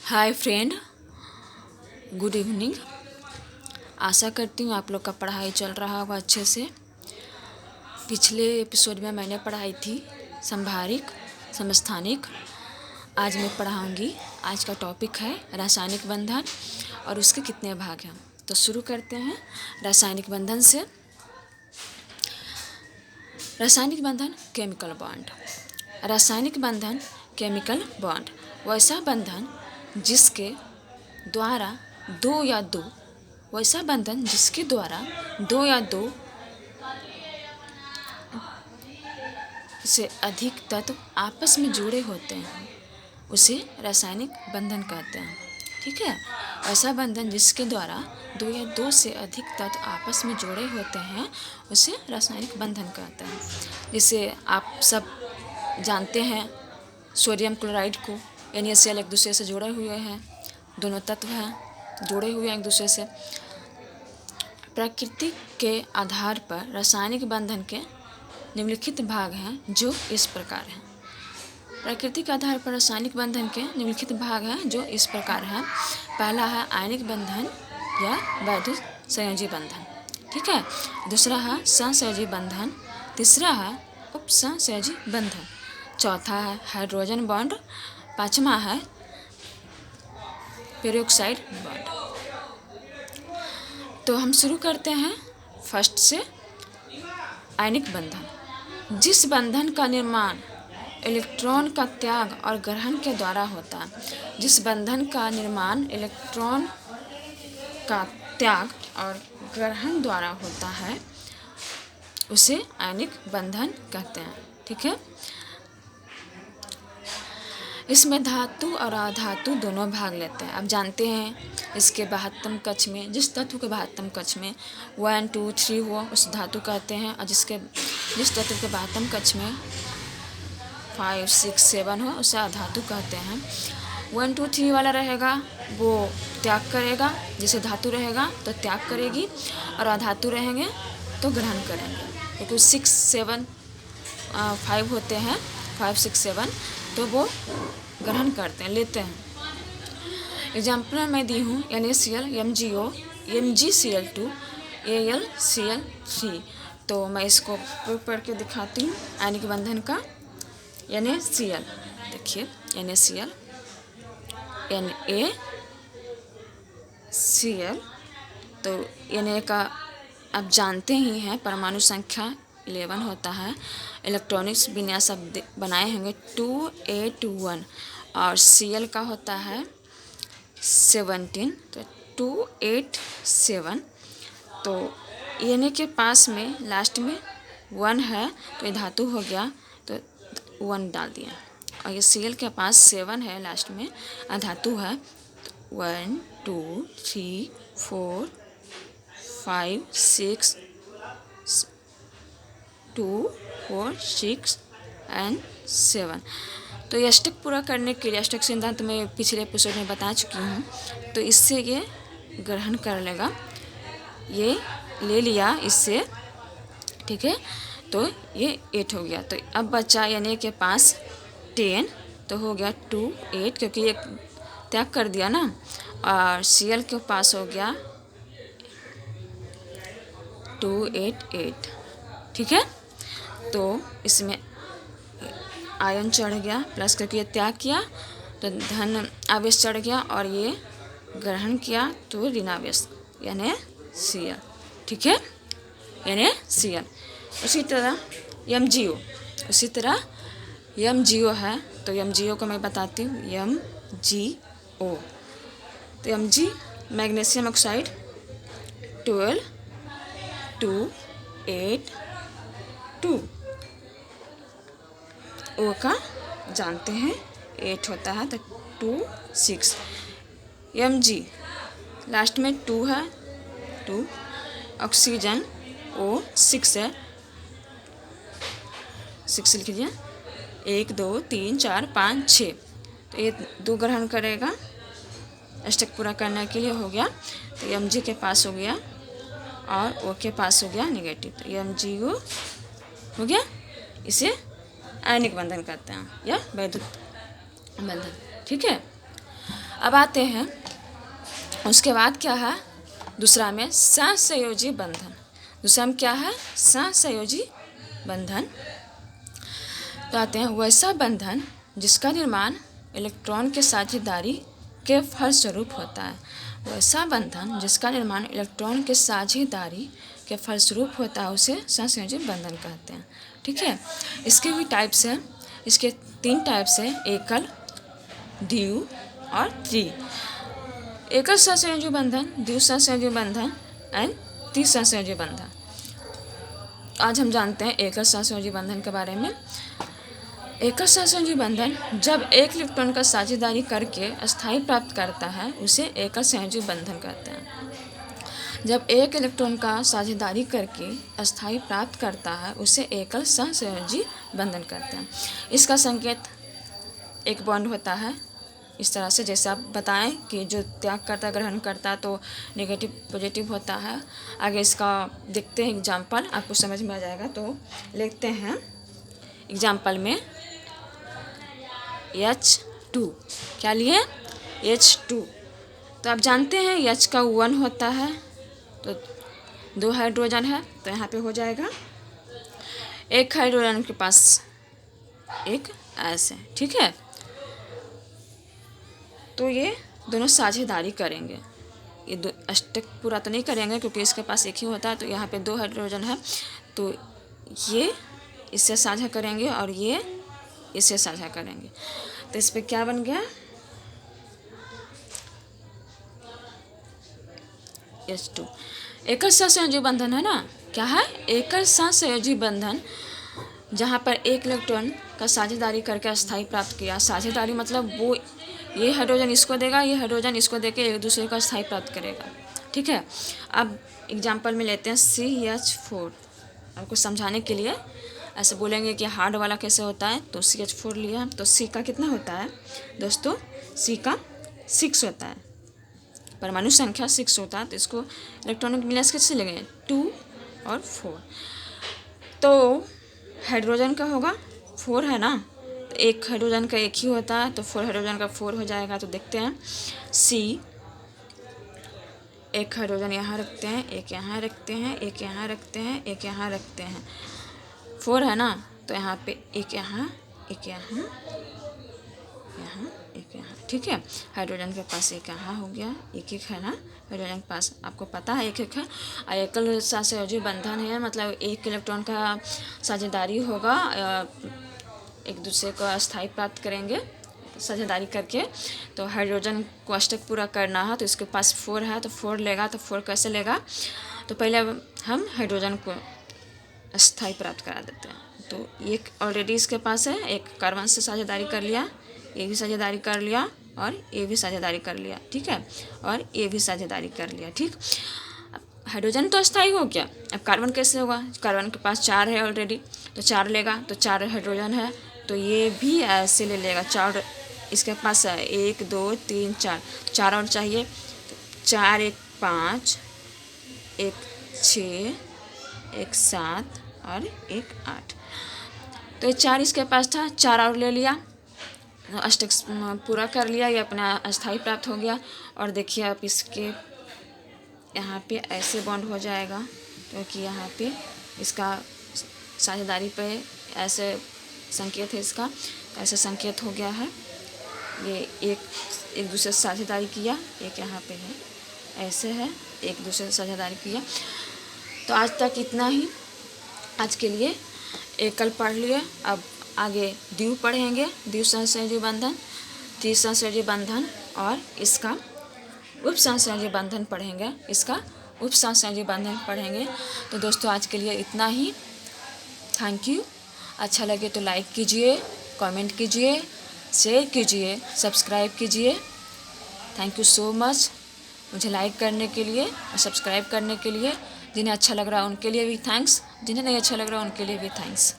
हाय friend, good evening. आशा करती हूँ आप लोग का पढ़ाई चल रहा होगा अच्छे से। पिछले एपिसोड में मैंने पढ़ाई थी संभारिक समस्थानिक। आज मैं पढ़ाऊँगी। आज का टॉपिक है रासायनिक बंधन और उसके कितने भाग हैं। तो शुरू करते हैं रासायनिक बंधन से। रासायनिक बंधन केमिकल बॉन्ड। रासायनिक बंधन केमिकल बॉन्ड वैसा बंधन जिसके द्वारा दो या दो से अधिक तत्व आपस में जुड़े होते हैं उसे रासायनिक बंधन कहते हैं। ठीक है, ऐसा बंधन जिसके द्वारा दो या दो से अधिक तत्व आपस में जुड़े होते हैं उसे रासायनिक बंधन कहते हैं। जिसे आप सब जानते हैं, सोडियम क्लोराइड को NaCl एक दूसरे से जुड़े हुए हैं, दोनों तत्व हैं जुड़े हुए हैं एक दूसरे से। प्रकृति के आधार पर रासायनिक बंधन के निम्नलिखित भाग हैं जो इस प्रकार हैं। प्रकृति के आधार पर रासायनिक बंधन के निम्नलिखित भाग हैं जो इस प्रकार हैं। पहला है आयनिक बंधन या वैद्युत संयोजी बंधन। ठीक है, दूसरा है सहसंयोजी बंधन, तीसरा है उपसहसंयोजी बंधन, चौथा है हाइड्रोजन बॉन्ड, पांचवा है पेरोक्साइड बॉन्ड। तो हम शुरू करते हैं फर्स्ट से। आयनिक बंधन, जिस बंधन का निर्माण इलेक्ट्रॉन का त्याग और ग्रहण के द्वारा होता है। जिस बंधन का निर्माण इलेक्ट्रॉन का त्याग और ग्रहण द्वारा होता है उसे आयनिक बंधन कहते हैं। ठीक है, इसमें धातु और अधातु दोनों भाग लेते हैं। आप जानते हैं इसके बाह्यतम कक्ष में, जिस तत्व के बाह्यतम कक्ष में 1, 2, 3 हो उस धातु कहते हैं, और जिस तत्व के बाह्यतम कक्ष में 5, 6, 7 हो उसे अधातु कहते हैं। 1, 2, 3 वाला रहेगा वो त्याग करेगा, जैसे धातु रहेगा तो त्याग करेगी, और अधातु रहेंगे तो ग्रहण करेंगे। क्योंकि 6, 7, 5 होते हैं, 5, 6, 7 तो वो ग्रहण करते हैं, लेते हैं। एग्जाम्पल मैं दी हूँ NaCl, MgO, MgCl2, AlCl3। तो मैं इसको पढ़ के दिखाती हूँ आयनिक बंधन का। NaCl, देखिए NaCl, NaCl, तो Na का आप जानते ही हैं परमाणु संख्या 11 होता है। इलेक्ट्रॉनिक्स विन्यास आप बनाए होंगे 281, और Cl का होता है 17, तो 287। तो Na के पास में लास्ट में 1 है तो ये धातु हो गया, तो 1 डाल दिया, और ये Cl के पास 7 है लास्ट में, अधातु है, तो 1, 2, 3, 4, 5, 6, 2, 4, 6 एंड 7। तो ये अष्टक पूरा करने के लिए अष्टक सिद्धांत में पिछले एपिसोड में बता चुकी हूँ। तो इससे ये ग्रहण कर लेगा, ये ले लिया इससे। ठीक है, तो ये 8 हो गया। तो अब बचा Na के पास 10, तो हो गया 2, 8, क्योंकि ये त्याग कर दिया ना। और Cl के पास हो गया 2, 8, 8। ठीक है, तो इसमें आयन चढ़ गया प्लस, क्योंकि ये त्याग किया तो धन आवेश चढ़ गया, और ये ग्रहण किया तो ऋण आवेश NaCl। ठीक है, NaCl। उसी तरह MgO है, तो MgO को मैं बताती हूँ। MgO, तो Mg मैग्नीशियम ऑक्साइड 12, 2, 8, 2। O का जानते हैं 8 होता है, तो 2, 6। Mg लास्ट में 2 है, 2, ऑक्सीजन O 6 है, 6 लिख लिया, 1, 2, 3, 4, 5, 6। तो ये 2 ग्रहण करेगा, अष्टक पूरा करने के लिए हो गया। तो Mg के पास हो गया और O के पास हो गया नेगेटिव, तो MgO हो गया। इसे आयनिक बंधन कहते हैं या वैद्युत बंधन। ठीक है, अब आते हैं उसके बाद क्या है, दूसरा में सहसंयोजी बंधन। दूसरा में क्या है, सहसंयोजी बंधन। तो आते हैं वैसा बंधन जिसका निर्माण इलेक्ट्रॉन के साझेदारी के फलस्वरूप होता है। वैसा बंधन जिसका निर्माण इलेक्ट्रॉन के साझेदारी के फलस्वरूप होता है उसे सहसंयोजी बंधन कहते हैं। ठीक है, इसके भी टाइप्स हैं, इसके 3 टाइप्स हैं, एकल, द्वि और त्रि। एकल सहसंयोजी बंधन, द्वि सहसंयोजी बंधन एंड त्रि सहसंयोजी बंधन। आज हम जानते हैं एकल सहसंयोजी बंधन के बारे में। एकल सहसंयोजी बंधन जब एक इलेक्ट्रॉन का साझेदारी करके अस्थायी प्राप्त करता है उसे एकल सहसंयोजी बंधन कहते हैं। जब एक इलेक्ट्रॉन का साझेदारी करके अस्थायी प्राप्त करता है उसे एकल सहसंयोजी बंधन कहते हैं। इसका संकेत एक बॉन्ड होता है इस तरह से, जैसे आप बताएं कि जो त्याग करता ग्रहण करता तो नेगेटिव पॉजिटिव होता है। आगे इसका देखते हैं एग्जाम्पल, आपको समझ में आ जाएगा। तो लिखते हैं एग्जाम्पल में H2, क्या लिए, H2। तो आप जानते हैं H का 1 होता है तो 2 हाइड्रोजन है, तो यहाँ पे हो जाएगा एक हाइड्रोजन के पास एक S है। ठीक है, तो ये दोनों साझेदारी करेंगे। ये दो अष्टक पूरा तो नहीं करेंगे क्योंकि इसके पास एक ही होता है, तो यहाँ पे 2 हाइड्रोजन है तो ये इससे साझा करेंगे और ये इससे साझा करेंगे। तो इस पे क्या बन गया, H2। एकल सहसंयोजी बंधन है ना, क्या है, एकल सहसंयोजी बंधन जहाँ पर एक इलेक्ट्रॉन का साझेदारी करके अस्थायी प्राप्त किया। साझेदारी मतलब वो ये हाइड्रोजन इसको देगा, ये हाइड्रोजन इसको देके एक दूसरे का अस्थायी प्राप्त करेगा। ठीक है, अब एग्जाम्पल में लेते हैं CH4। आपको समझाने के लिए ऐसे बोलेंगे कि हार्ड वाला कैसे होता है, तो CH4 लिया तो C का कितना होता है दोस्तों, C का 6 होता है, परमाणु संख्या 6 होता है। तो इसको इलेक्ट्रॉनिक विन्यास कैसे लगेंगे, 2 और 4। तो हाइड्रोजन का होगा 4 है ना, तो एक हाइड्रोजन का एक ही होता है तो 4 हाइड्रोजन का 4 हो जाएगा। तो देखते हैं C, एक हाइड्रोजन यहाँ रखते हैं, एक यहाँ रखते हैं, एक यहाँ रखते हैं, एक यहाँ रखते हैं, 4 है ना, तो यहाँ पे एक यहाँ, एक यहाँ, यहाँ, एक यहाँ। ठीक है, हाइड्रोजन के पास एक यहाँ हो गया, एक एक है ना हाइड्रोजन के पास, आपको पता है एक एक है। और एकल सहसंयोजी बंधन है मतलब एक इलेक्ट्रॉन का साझेदारी होगा, एक दूसरे को अस्थायी प्राप्त करेंगे साझेदारी करके। तो हाइड्रोजन को अष्टक पूरा करना है तो इसके पास 4 है तो 4 लेगा। तो 4 कैसे लेगा, तो पहले हम हाइड्रोजन को अस्थायी प्राप्त करा देते हैं। तो एक ऑलरेडी इसके पास है, एक कार्बन से साझेदारी कर लिया, ये भी साझेदारी कर लिया और ये भी साझेदारी कर लिया। ठीक है, और ये भी साझेदारी कर लिया। ठीक, हाइड्रोजन तो अस्थायी हो गया। अब कार्बन कैसे होगा, कार्बन के पास 4 है ऑलरेडी तो 4 लेगा, तो 4 हाइड्रोजन है तो ये भी ऐसे ले लेगा। 4 इसके पास है, 1 2 3 4, 4 और चाहिए, 4 1 5, 1 6, 1 7 और 1 8। तो ये 4 इसके पास था, 4 और ले लिया, अष्टक पूरा कर लिया, ये अपना अस्थायी प्राप्त हो गया। और देखिए आप इसके यहाँ पे ऐसे बॉन्ड हो जाएगा क्योंकि यहाँ पे इसका साझेदारी पे ऐसे संकेत है, इसका ऐसे संकेत हो गया है। ये एक दूसरे से साझेदारी किया, एक यहाँ पे है ऐसे है, एक दूसरे से साझेदारी किया। तो आज तक इतना ही, आज के लिए एकल पढ़ लिए। अब आगे द्वि पढ़ेंगे, द्वि सहसंयोजी बंधन, त्रि सहसंयोजी बंधन और इसका उप सहसंयोजी बंधन पढ़ेंगे, इसका उप सहसंयोजी बंधन पढ़ेंगे। तो दोस्तों आज के लिए इतना ही, थैंक यू। अच्छा लगे तो लाइक कीजिए, कमेंट कीजिए, शेयर कीजिए, सब्सक्राइब कीजिए। थैंक यू सो मच मुझे लाइक करने के लिए और सब्सक्राइब करने के लिए। जिन्हें अच्छा लग रहा है उनके लिए भी थैंक्स, जिन्हें नहीं अच्छा लग रहा उनके लिए भी थैंक्स।